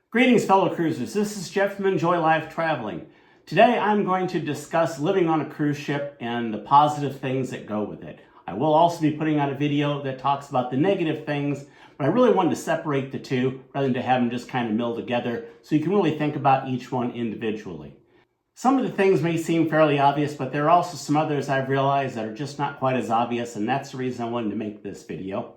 Greetings, fellow cruisers. This is Jeff from Enjoy Life Traveling. Today I'm going to discuss living on a cruise ship and the positive things that go with it. I will also be putting out a video that talks about the negative things, but I really wanted to separate the two rather than to have them just kind of mill together so you can really think about each one individually. Some of the things may seem fairly obvious, but there are also some others I've realized that are just not quite as obvious, and that's the reason I wanted to make this video.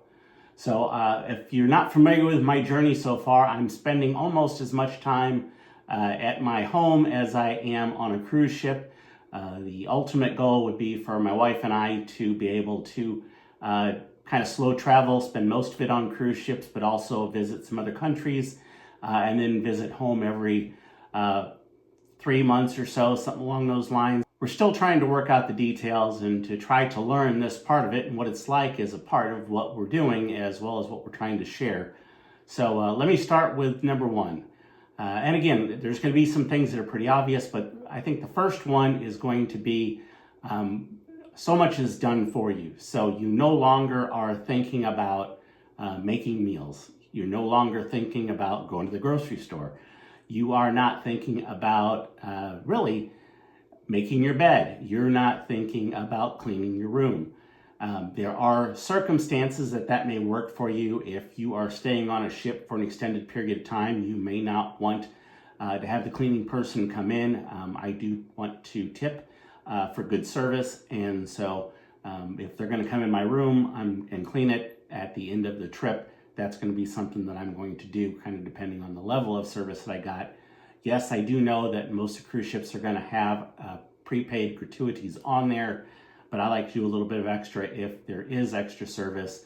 So if you're not familiar with my journey so far, I'm spending almost as much time at my home as I am on a cruise ship. The ultimate goal would be for my wife and I to be able to kind of slow travel, spend most of it on cruise ships, but also visit some other countries, and then visit home every 3 months or so, something along those lines. We're still trying to work out the details and to try to learn this part of it and what it's like as a part of what we're doing as well as what we're trying to share. So let me start with number one. And again, there's going to be some things that are pretty obvious, but I think the first one is going to be so much is done for you. So you no longer are thinking about making meals. You're no longer thinking about going to the grocery store. You are not thinking about really making your bed. You're not thinking about cleaning your room. There are circumstances that may work for you. If you are staying on a ship for an extended period of time, you may not want to have the cleaning person come in. I do want to tip for good service, and so if they're going to come in my room and clean it at the end of the trip, that's going to be something that I'm going to do, kind of depending on the level of service that I got. Yes, I do know that most cruise ships are going to have prepaid gratuities on there, but I like to do a little bit of extra if there is extra service.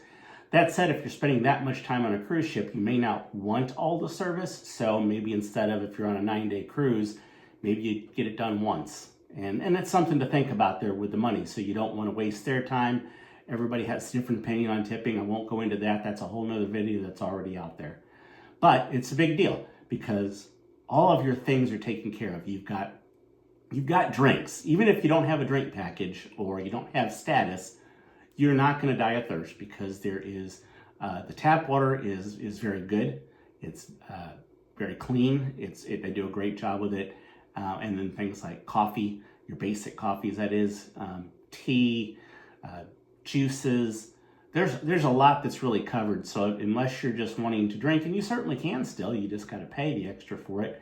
That said, if you're spending that much time on a cruise ship, you may not want all the service. So maybe instead of, if you're on a 9-day cruise, maybe you get it done once. And it's something to think about there with the money. So you don't want to waste their time. Everybody has a different opinion on tipping. I won't go into that. That's a whole nother video that's already out there. But it's a big deal because all of your things are taken care of. You've got drinks. Even if you don't have a drink package or you don't have status, you're not going to die of thirst because there is, the tap water is very good. It's very clean. They do a great job with it. And then things like coffee, your basic coffees, that is, tea, juices. There's a lot that's really covered. So unless you're just wanting to drink, and you certainly can still, you just got to pay the extra for it.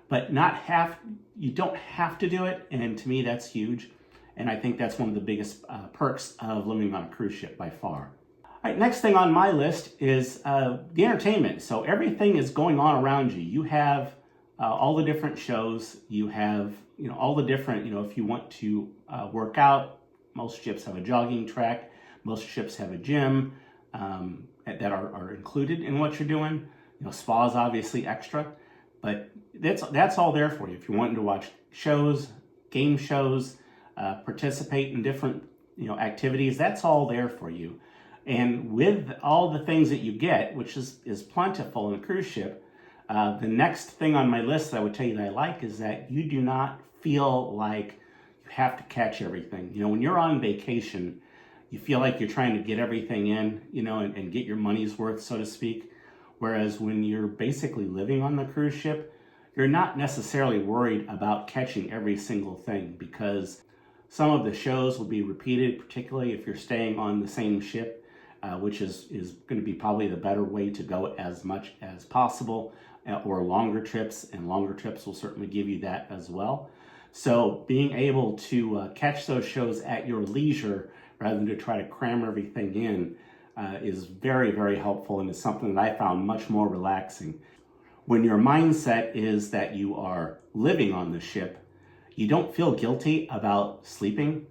But you don't have to do it, and to me that's huge. And I think that's one of the biggest perks of living on a cruise ship by far. All right, next thing on my list is the entertainment. So everything is going on around you. You have all the different shows. You have all the different, if you want to work out, most ships have a jogging track. Most ships have a gym that are included in what you're doing. Spas obviously extra. But that's all there for you. If you're wanting to watch shows, game shows, participate in different activities, that's all there for you. And with all the things that you get, which is plentiful in a cruise ship, the next thing on my list that I would tell you that I like is that you do not feel like you have to catch everything. When you're on vacation, you feel like you're trying to get everything in, and get your money's worth, so to speak. Whereas when you're basically living on the cruise ship, you're not necessarily worried about catching every single thing because some of the shows will be repeated, particularly if you're staying on the same ship, which is going to be probably the better way to go as much as possible, or longer trips, and longer trips will certainly give you that as well. So being able to catch those shows at your leisure rather than to try to cram everything in is very, very helpful, and is something that I found much more relaxing. When your mindset is that you are living on the ship, you don't feel guilty about sleeping,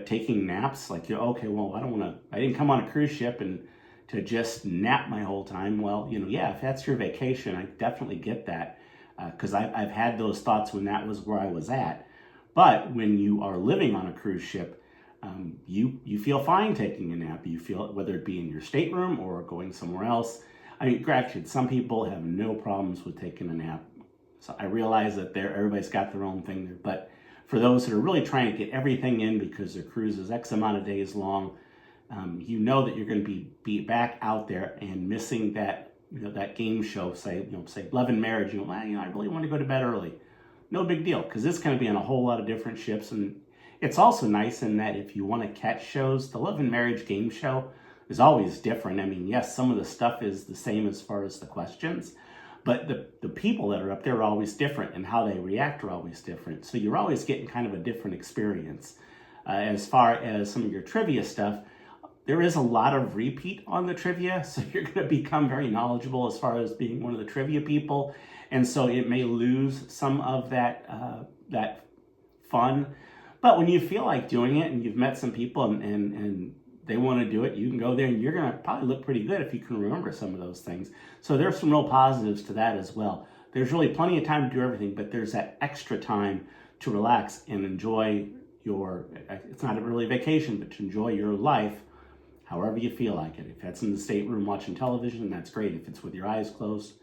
taking naps. Like okay, well, I didn't come on a cruise ship and to just nap my whole time. Well, yeah, if that's your vacation, I definitely get that because I've had those thoughts when that was where I was at. But when you are living on a cruise ship, you feel fine taking a nap. You feel, whether it be in your stateroom or going somewhere else. I mean, granted, some people have no problems with taking a nap. So I realize that everybody's got their own thing there. But for those that are really trying to get everything in because their cruise is X amount of days long, you know that you're going to be back out there and missing that that game show, say Love and Marriage, well, I really want to go to bed early. No big deal, because it's going to be on a whole lot of different ships. And it's also nice in that if you want to catch shows, the Love and Marriage game show is always different. I mean, yes, some of the stuff is the same as far as the questions, but the people that are up there are always different, and how they react are always different. So you're always getting kind of a different experience. As far as some of your trivia stuff, there is a lot of repeat on the trivia, so you're going to become very knowledgeable as far as being one of the trivia people, and so it may lose some of that fun. But when you feel like doing it and you've met some people and they want to do it, you can go there and you're going to probably look pretty good if you can remember some of those things. So there's some real positives to that as well. There's really plenty of time to do everything, but there's that extra time to relax and enjoy it's not really a vacation, but to enjoy your life however you feel like it. If that's in the stateroom watching television, that's great. If it's with your eyes closed,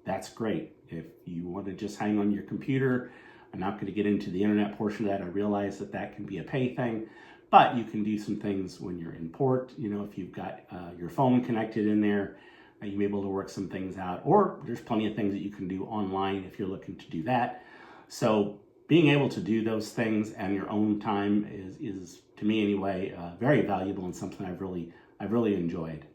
that's great. If you want to just hang on your computer, I'm not going to get into the internet portion of that. I realize that can be a pay thing, but you can do some things when you're in port. If you've got your phone connected in there, you'll be able to work some things out, or there's plenty of things that you can do online if you're looking to do that. So being able to do those things on your own time is to me anyway, very valuable and something I've really enjoyed.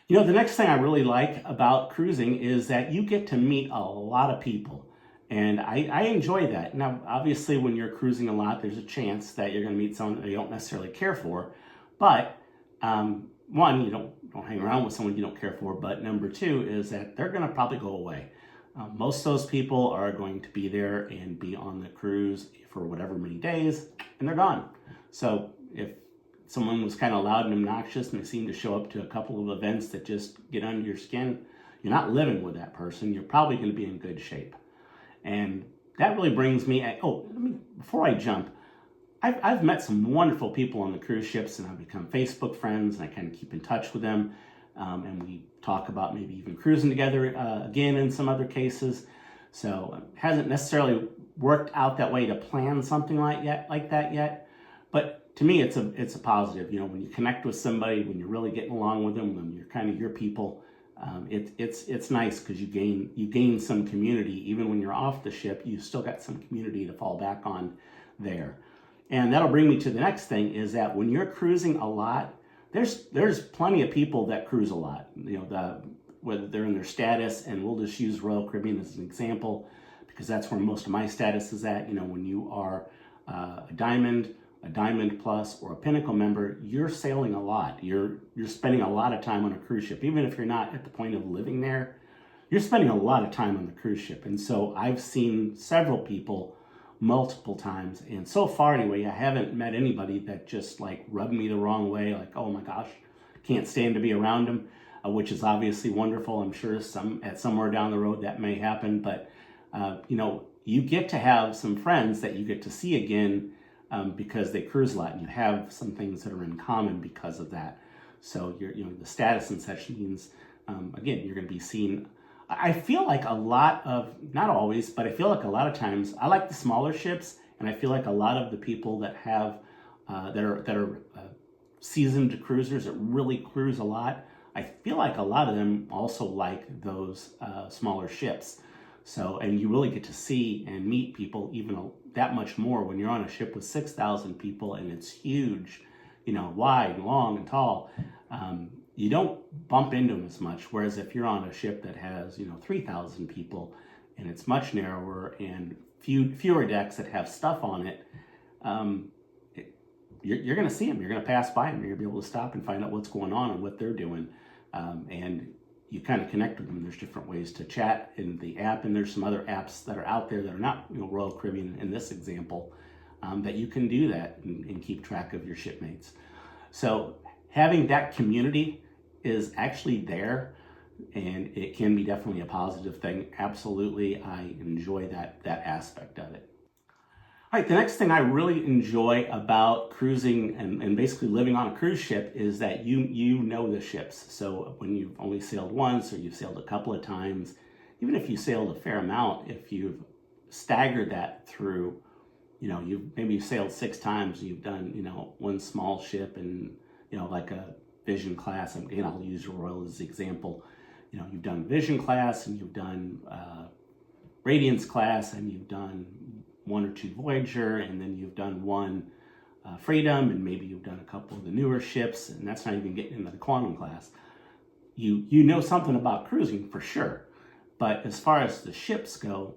The next thing I really like about cruising is that you get to meet a lot of people, and I enjoy that. Now, obviously, when you're cruising a lot, there's a chance that you're going to meet someone that you don't necessarily care for, but one, you don't hang around with someone you don't care for, but number two is that they're going to probably go away. Most of those people are going to be there and be on the cruise for whatever many days, and they're gone. So if someone was kind of loud and obnoxious and they seem to show up to a couple of events that just get under your skin, you're not living with that person. You're probably going to be in good shape. And that really brings me, before I jump, I've met some wonderful people on the cruise ships, and I've become Facebook friends, and I kind of keep in touch with them. And we talk about maybe even cruising together again in some other cases. So it hasn't necessarily worked out that way to plan something like that yet. But to me, it's a positive. When you connect with somebody, when you're really getting along with them, when you're kind of your people, it's nice because you gain some community. Even when you're off the ship, you've still got some community to fall back on there. And that'll bring me to the next thing, is that when you're cruising a lot, there's plenty of people that cruise a lot, whether they're in their status, and we'll just use Royal Caribbean as an example, because that's where most of my status is at. When you are a Diamond Plus, or a Pinnacle member, you're sailing a lot. You're spending a lot of time on a cruise ship. Even if you're not at the point of living there, you're spending a lot of time on the cruise ship. And so I've seen several people multiple times, and so far anyway, I haven't met anybody that just rubbed me the wrong way, oh my gosh, can't stand to be around them, which is obviously wonderful. I'm sure somewhere down the road that may happen, but you get to have some friends that you get to see again because they cruise a lot, and you have some things that are in common because of that. So the status and such means again, you're going to be seen. I feel like a lot of, not always, but I feel like a lot of times, I like the smaller ships, and I feel like a lot of the people that have, that are seasoned cruisers that really cruise a lot, I feel like a lot of them also like those smaller ships. So, and you really get to see and meet people even that much more when you're on a ship with 6,000 people and it's huge, wide, long, and tall. You don't bump into them as much. Whereas if you're on a ship that has, 3,000 people and it's much narrower and fewer decks that have stuff on it, you're going to see them. You're going to pass by them. You're going to be able to stop and find out what's going on and what they're doing. And you kind of connect with them. There's different ways to chat in the app, and there's some other apps that are out there that are not Royal Caribbean in this example, that you can do that and keep track of your shipmates. So having that community is actually there, and it can be definitely a positive thing. Absolutely, I enjoy that aspect of it. All right, the next thing I really enjoy about cruising and basically living on a cruise ship is that you know the ships. So when you've only sailed once, or you've sailed a couple of times, even if you sailed a fair amount, if you've staggered that through, you've sailed 6 times, you've done, one small ship and, like a Vision class, again, I'll use Royal as the example. you've done Vision class, and you've done Radiance class, and you've done 1 or 2 Voyager, and then you've done 1 Freedom, and maybe you've done a couple of the newer ships, and that's not even getting into the Quantum class. You know something about cruising for sure, but as far as the ships go,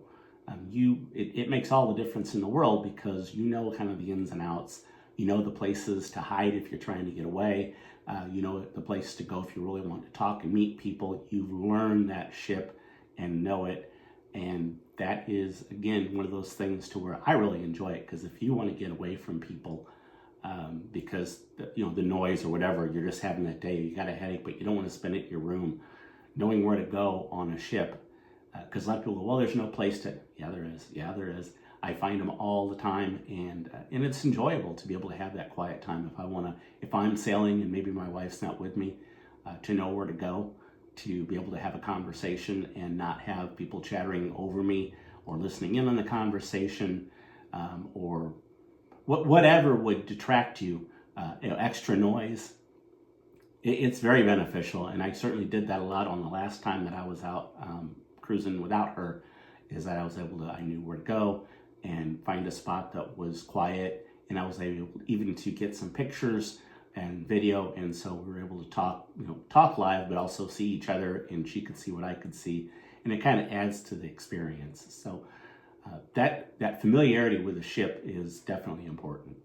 it makes all the difference in the world, because you know kind of the ins and outs. You know the places to hide if you're trying to get away. You know the place to go if you really want to talk and meet people. You've learned that ship and know it. And that is, again, one of those things to where I really enjoy it, because if you want to get away from people, because the noise or whatever you're just having that day, you got a headache, but you don't want to spend it in your room, knowing where to go on a ship. Because a lot of people go, well, there's no place to. Yeah, there is. I find them all the time, and it's enjoyable to be able to have that quiet time. If I'm sailing and maybe my wife's not with me, to know where to go, to be able to have a conversation and not have people chattering over me or listening in on the conversation, or whatever would detract you, extra noise. It's very beneficial, and I certainly did that a lot on the last time that I was out cruising without her, is that I knew where to go and find a spot that was quiet, and I was able even to get some pictures and video, and so we were able to talk live, but also see each other, and she could see what I could see, and it kind of adds to the experience. So that familiarity with the ship is definitely important.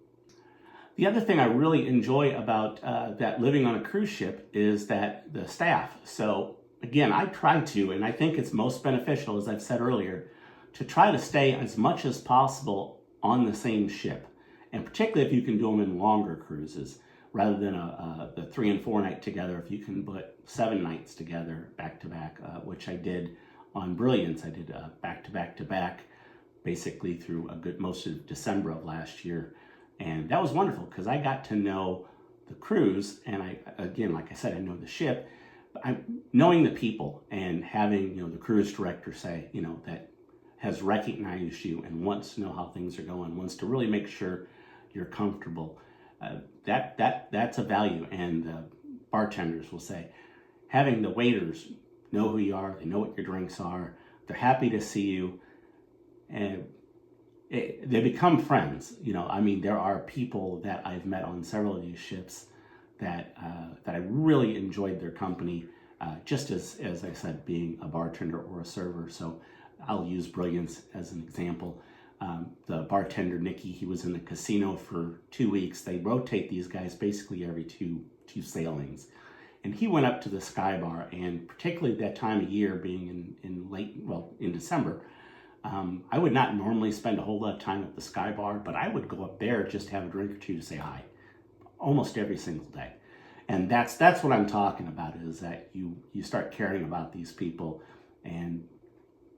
The other thing I really enjoy about that living on a cruise ship is that the staff. So again, I try to, and I think it's most beneficial, as I've said earlier, to try to stay as much as possible on the same ship, and particularly if you can do them in longer cruises, rather than the 3 and 4 night together. If you can put 7 nights together back to back, which I did on Brilliance. I did back to back to back, basically through most of December of last year, and that was wonderful because I got to know the cruise, and again, like I said, I know the ship. But knowing the people and having the cruise director say that has recognized you and wants to know how things are going, wants to really make sure you're comfortable. That's a value, and bartenders will say, having the waiters know who you are, they know what your drinks are, they're happy to see you, and they become friends. There are people that I've met on several of these ships that I really enjoyed their company, just as I said, being a bartender or a server. So I'll use Brilliance as an example. The bartender, Nikki, he was in the casino for 2 weeks. They rotate these guys basically every two sailings. And he went up to the Sky Bar, and particularly that time of year, being in December, I would not normally spend a whole lot of time at the Sky Bar, but I would go up there just to have a drink or two to say hi, almost every single day. And that's what I'm talking about, is that you start caring about these people, and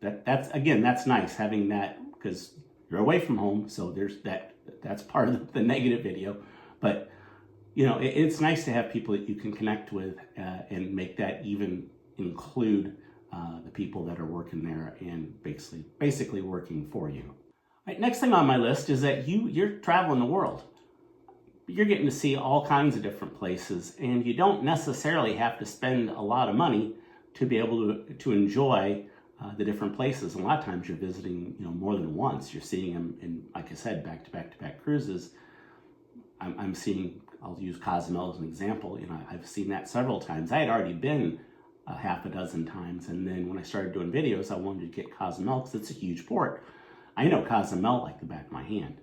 that's nice having that, because you're away from home, so there's that's part of the negative video. But it's nice to have people that you can connect with, and make that even include the people that are working there and basically working for you. All right, next thing on my list is that you're traveling the world. You're getting to see all kinds of different places, and you don't necessarily have to spend a lot of money to be able to enjoy the different places. And a lot of times you're visiting, more than once. You're seeing them in, like I said, back to back cruises. I'm seeing, I'll use Cozumel as an example. I've seen that several times. I had already been half a dozen times, and then when I started doing videos, I wanted to get Cozumel because it's a huge port. I know Cozumel like the back of my hand.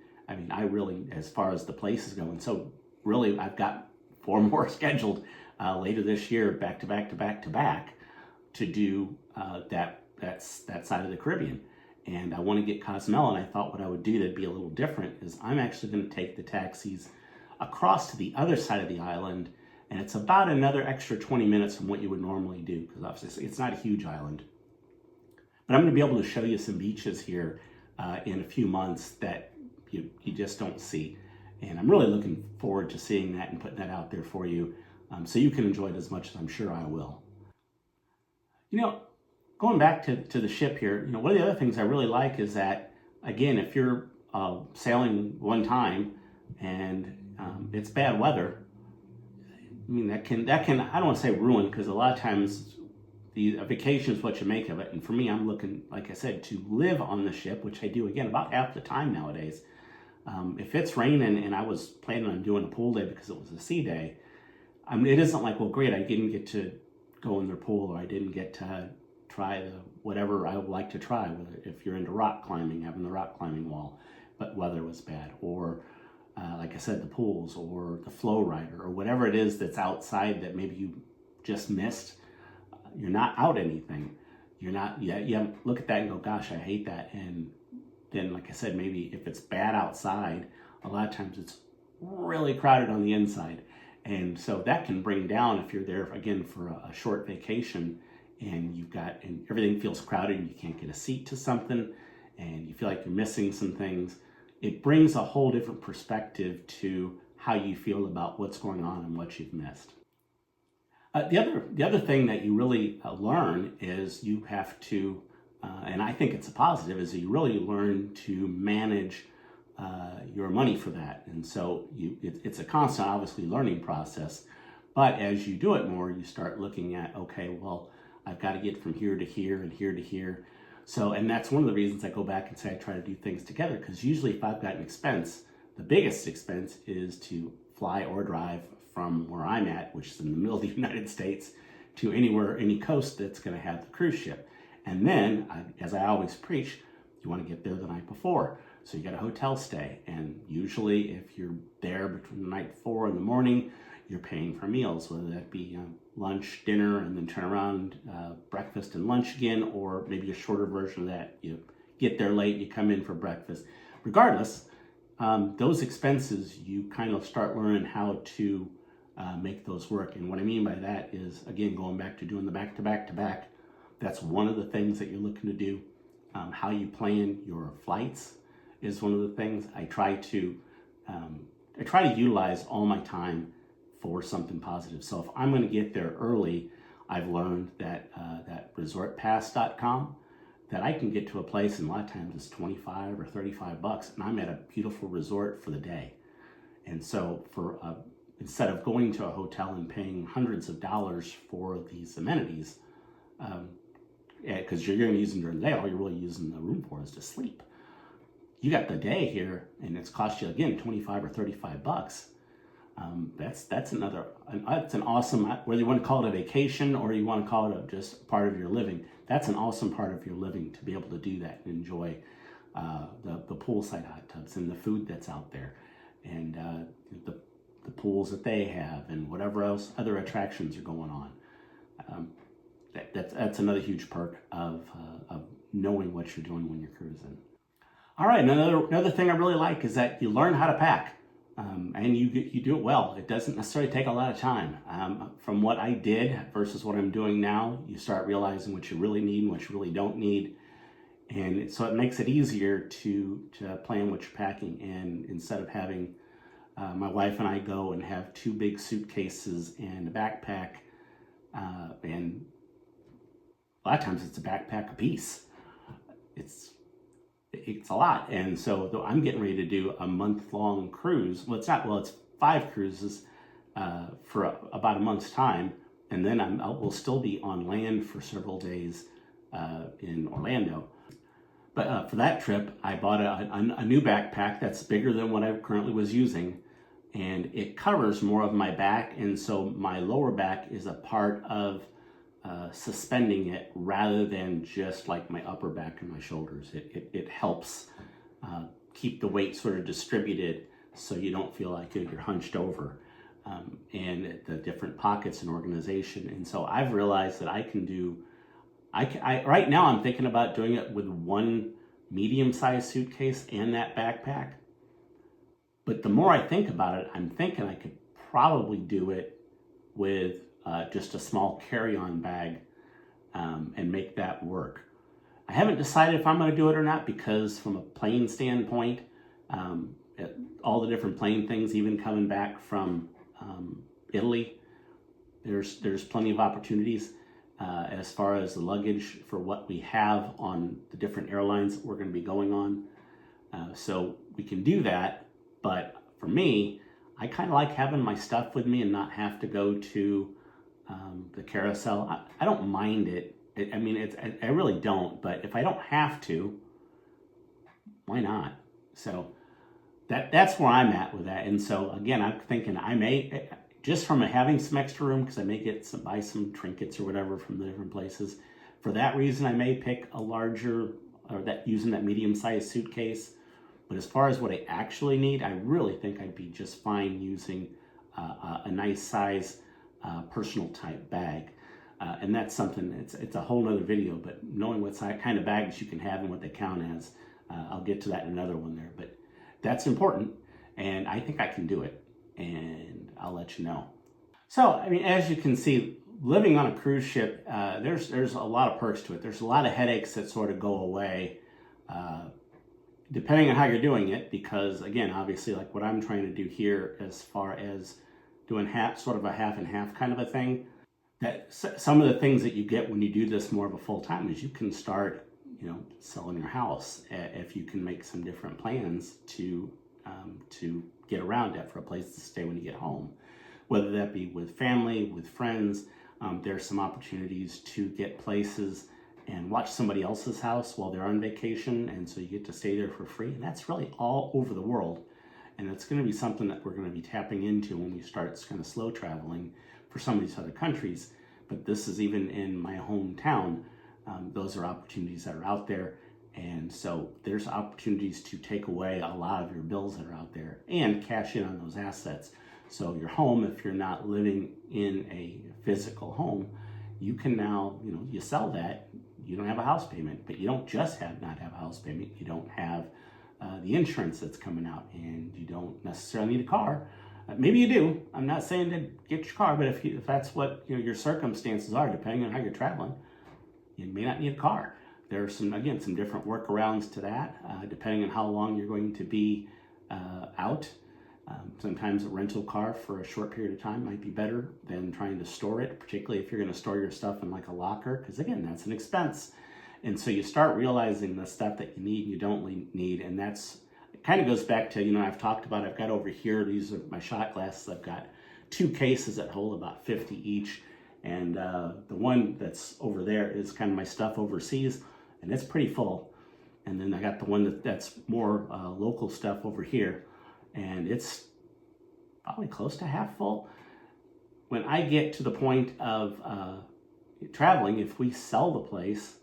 I really, as far as the places go, and so really I've got 4 more scheduled later this year, back to back to do that side of the Caribbean. And I want to get Cozumel, and I thought what I would do that'd be a little different is I'm actually going to take the taxis across to the other side of the island, and it's about another extra 20 minutes from what you would normally do, because obviously it's not a huge island. But I'm going to be able to show you some beaches here in a few months that you just don't see. And I'm really looking forward to seeing that and putting that out there for you, so you can enjoy it as much as I'm sure I will. Going back to the ship here, one of the other things I really like is that, again, if you're sailing one time and it's bad weather, that can I don't want to say ruin, because a lot of times a vacation is what you make of it. And for me, I'm looking, like I said, to live on the ship, which I do, again, about half the time nowadays. If it's raining and I was planning on doing a pool day because it was a sea day, I mean, it isn't like, well, great, I didn't get to go in their pool, or I didn't get to try the whatever I would like to try, whether if you're into rock climbing, having the rock climbing wall, but weather was bad, or like I said, the pools, or the flow rider, or whatever it is that's outside that maybe you just missed. You're not out anything. You're not, yeah, look at that and go, gosh, I hate that. And then, like I said, maybe if it's bad outside, a lot of times it's really crowded on the inside. And so that can bring down, if you're there, again, for a short vacation, and and everything feels crowded and you can't get a seat to something, and you feel like you're missing some things, it brings a whole different perspective to how you feel about what's going on and what you've missed. The other thing that you really learn is you have to, and I think it's a positive, is that you really learn to manage your money for that. And so it's a constant, obviously, learning process. But as you do it more, you start looking at, okay, well, I've got to get from here to here and here to here. So, and that's one of the reasons I go back and say I try to do things together, because usually if I've got an expense, the biggest expense is to fly or drive from where I'm at, which is in the middle of the United States, to anywhere, any coast that's going to have the cruise ship. And then, as I always preach, you want to get there the night before. So you got a hotel stay. And usually if you're there between the night before and the morning, you're paying for meals, whether that be lunch, dinner, and then turn around, breakfast and lunch again, or maybe a shorter version of that. You get there late, you come in for breakfast. Regardless, those expenses, you kind of start learning how to make those work. And what I mean by that is, again, going back to doing the back-to-back-to-back, that's one of the things that you're looking to do. How you plan your flights is one of the things. I try to utilize all my time for something positive. So if I'm going to get there early, I've learned that that resortpass.com, that I can get to a place, and a lot of times it's 25 or 35 bucks, and I'm at a beautiful resort for the day. And so for instead of going to a hotel and paying hundreds of dollars for these amenities, because you're going to use them during the day, all you're really using the room for is to sleep. You got the day here, and it's cost you, again, 25 or 35 bucks. That's an awesome, whether you want to call it a vacation or you want to call it just part of your living, that's an awesome part of your living, to be able to do that and enjoy the poolside hot tubs and the food that's out there, and the pools that they have, and whatever else other attractions are going on. That's another huge perk of knowing what you're doing when you're cruising. All right, another thing I really like is that you learn how to pack, and you do it well. It doesn't necessarily take a lot of time. From what I did versus what I'm doing now, you start realizing what you really need and what you really don't need, and so it makes it easier to plan what you're packing. And instead of having my wife and I go and have 2 big suitcases and a backpack, and a lot of times it's a backpack apiece. It's a lot. And so I'm getting ready to do a month-long cruise. Well, it's 5 cruises for about a month's time. And then we'll still be on land for several days in Orlando. But for that trip, I bought a new backpack that's bigger than what I currently was using. And it covers more of my back. And so my lower back is a part of suspending it, rather than just like my upper back and my shoulders. It helps keep the weight sort of distributed, so you don't feel like you're hunched over, and the different pockets and organization. And so I've realized that I can do, right now I'm thinking about doing it with 1 medium-sized suitcase and that backpack. But the more I think about it, I'm thinking I could probably do it with just a small carry-on bag, and make that work. I haven't decided if I'm going to do it or not, because from a plane standpoint, all the different plane things, even coming back from Italy, there's plenty of opportunities as far as the luggage for what we have on the different airlines that we're going to be going on. So we can do that, but for me, I kind of like having my stuff with me and not have to go to the carousel. I don't mind it, I mean, I really don't, but if I don't have to, why not? So that's where I'm at with that. And so again, I'm thinking I may, just from having some extra room, because I may buy some trinkets or whatever from the different places. For that reason, I may pick a larger, or using that medium-sized suitcase. But as far as what I actually need, I really think I'd be just fine using a nice size personal type bag. And that's something, it's a whole nother video, but knowing what kind of bags you can have and what they count as, I'll get to that in another one there. But that's important, and I think I can do it, and I'll let you know. So, I mean, as you can see, living on a cruise ship, there's a lot of perks to it. There's a lot of headaches that sort of go away, depending on how you're doing it, because again, obviously, like what I'm trying to do here, as far as doing sort of a half and half kind of a thing, that some of the things that you get when you do this more of a full time is you can start, selling your house if you can make some different plans to get around it for a place to stay when you get home, whether that be with family, with friends. There's some opportunities to get places and watch somebody else's house while they're on vacation, and so you get to stay there for free. And that's really all over the world, and it's going to be something that we're going to be tapping into when we start kind of slow traveling for some of these other countries. But this is even in my hometown. Those are opportunities that are out there, and so there's opportunities to take away a lot of your bills that are out there and cash in on those assets. So your home, if you're not living in a physical home, you can now, you sell that. You don't have a house payment, but you don't just not have a house payment. You don't have the insurance that's coming out, and you don't necessarily need a car. Maybe you do. I'm not saying to get your car, but if that's what your circumstances are, depending on how you're traveling, you may not need a car. There are some different workarounds to that, depending on how long you're going to be out. Sometimes a rental car for a short period of time might be better than trying to store it, particularly if you're going to store your stuff in like a locker, because again, that's an expense. And so you start realizing the stuff that you need and you don't need, and it kind of goes back to, I've talked about, I've got over here, these are my shot glasses. I've got 2 cases that hold about 50 each. And the one that's over there is kind of my stuff overseas, and it's pretty full. And then I got the one that's more local stuff over here, and it's probably close to half full. When I get to the point of traveling, if we sell the place,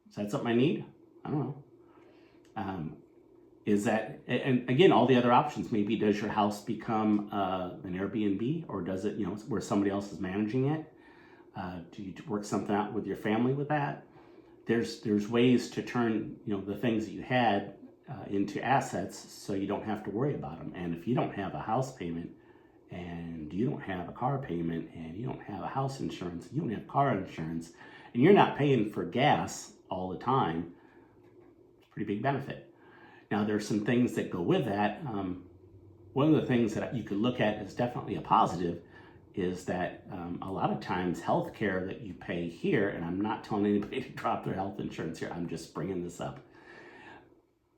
is that something I need? I don't know. Is that, and again, all the other options, maybe does your house become an Airbnb, or does it, where somebody else is managing it? Do you work something out with your family with that? There's ways to turn, the things that you had into assets so you don't have to worry about them. And if you don't have a house payment, and you don't have a car payment, and you don't have a house insurance, you don't have car insurance, and you're not paying for gas all the time, it's a pretty big benefit. Now, there's some things that go with that. One of the things that you could look at as definitely a positive is that a lot of times healthcare that you pay here, and I'm not telling anybody to drop their health insurance here, I'm just bringing this up.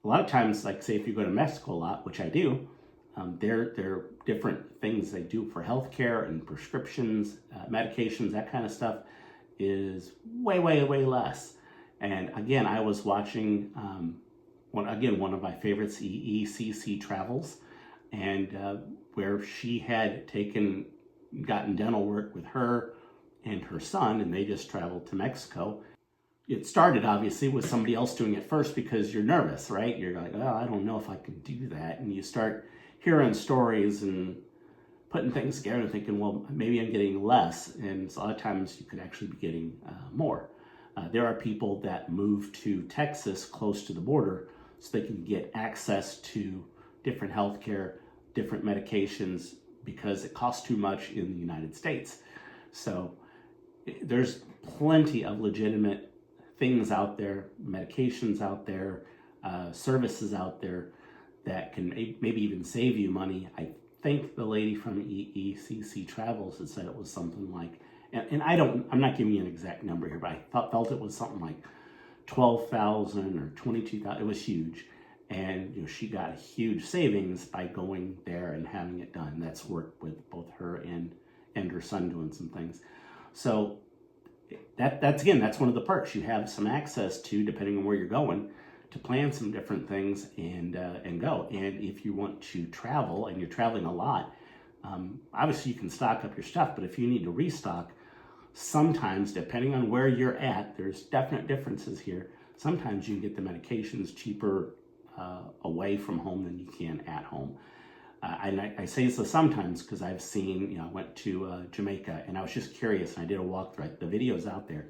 A lot of times, like say if you go to Mexico a lot, which I do, there are different things they do for healthcare and prescriptions, medications, that kind of stuff is way, way, way less. And again, I was watching one of my favorites, EECC Travels, and where she had gotten dental work with her and her son, and they just traveled to Mexico. It started obviously with somebody else doing it first because you're nervous, right? You're like, oh, I don't know if I can do that. And you start hearing stories and putting things together and thinking, well, maybe I'm getting less. And a lot of times you could actually be getting more. There are people that move to Texas close to the border so they can get access to different healthcare, different medications, because it costs too much in the United States. So there's plenty of legitimate things out there, medications out there, services out there that can maybe even save you money. I think the lady from EECC Travels had said it was something like, and I'm not giving you an exact number here, but I felt it was something like 12,000 or 22,000. It was huge. And she got a huge savings by going there and having it done. That's worked with both her and her son doing some things. So that's one of the perks. You have some access to, depending on where you're going, to plan some different things and go. And if you want to travel and you're traveling a lot, obviously you can stock up your stuff, but if you need to restock, sometimes, depending on where you're at, there's definite differences here. Sometimes you can get the medications cheaper away from home than you can at home. I say so sometimes because I've seen, I went to Jamaica and I was just curious and I did a walkthrough. The video's out there,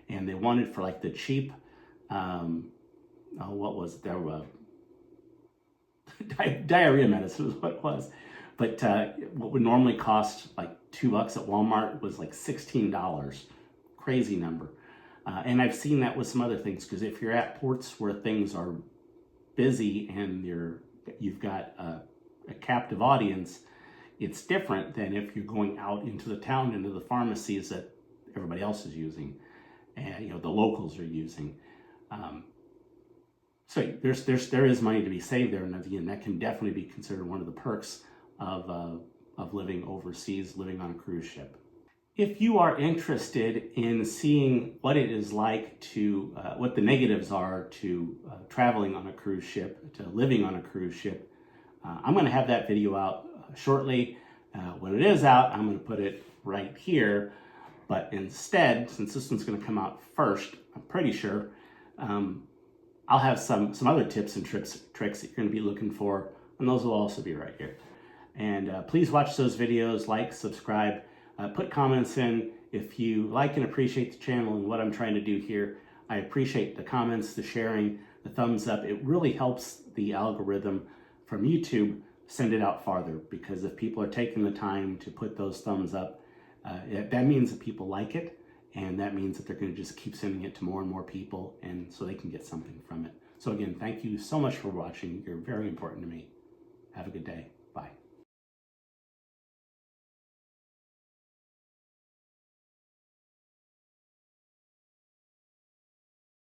and they wanted for like the cheap, what was it? There was diarrhea medicine was what it was. But what would normally cost like $2 at Walmart was like $16. Crazy number. And I've seen that with some other things, because if you're at ports where things are busy and you've got a captive audience, it's different than if you're going out into the town, into the pharmacies that everybody else is using, and the locals are using. So there is money to be saved there, and again, that can definitely be considered one of the perks of living overseas, living on a cruise ship. If you are interested in seeing what it is like to, what the negatives are to traveling on a cruise ship, to living on a cruise ship, I'm going to have that video out shortly. When it is out, I'm going to put it right here. But instead, since this one's going to come out first, I'm pretty sure, I'll have some other tips and tricks that you're going to be looking for, and those will also be right here. And please watch those videos, like, subscribe, put comments in if you like and appreciate the channel and what I'm trying to do here. I appreciate the comments, the sharing, the thumbs up. It really helps the algorithm from YouTube send it out farther, because if people are taking the time to put those thumbs up, that means that people like it, and that means that they're going to just keep sending it to more and more people, and so they can get something from it. So again, thank you so much for watching. You're very important to me. Have a good day. Bye.